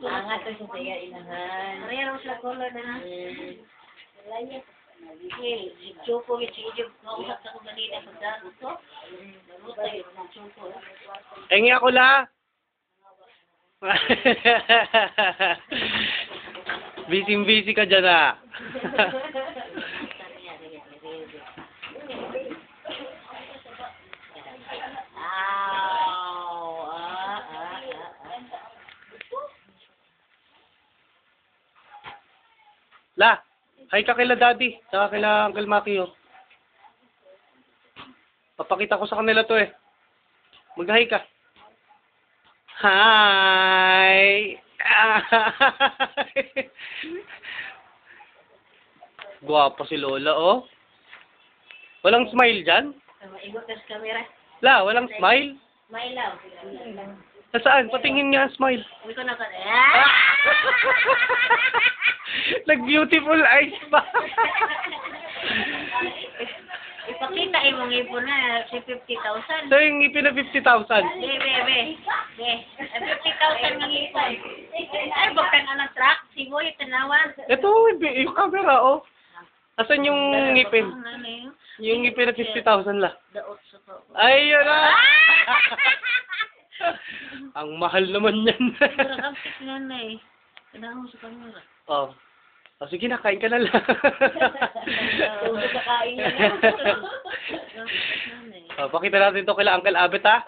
Angat to siya saya inahan. Mayroon sila color na na. Si Choco, si Ijib, kausap sa kong ganina sa daro to. Naruta yun ng Choco. Engi ako la. Busy ka dyan ah. La, hi ka kila daddy, saka kila Uncle Maki oh. Papakita ko sa kanila to eh. Mag-hi ka. Hi! Guwapo si Lola oh. Walang smile dyan? Igot ka sa camera. La, walang smile? May love. Saan? Patingin nga ang smile. Uy ko na ka. Nag-beautiful eyes pa. Ipakita imong ipon na si 50,000. So yung ngipin na 50,000. Be. 50,000 ng ipon. Ay, bakit na ng truck? Sigoy, tanawa. Ito, yung camera oh. Asan yung ngipin? Yung ngipin na 50,000 la. Daot sa ko. Ay, yun na! Ang mahal naman yan. Mura kang pick na na eh. Kailangan mo sa camera. Oh. Oh, sige na, kain ka na lang. Kung sa kain na. Oh, pakita natin to kila Uncle Abet ha.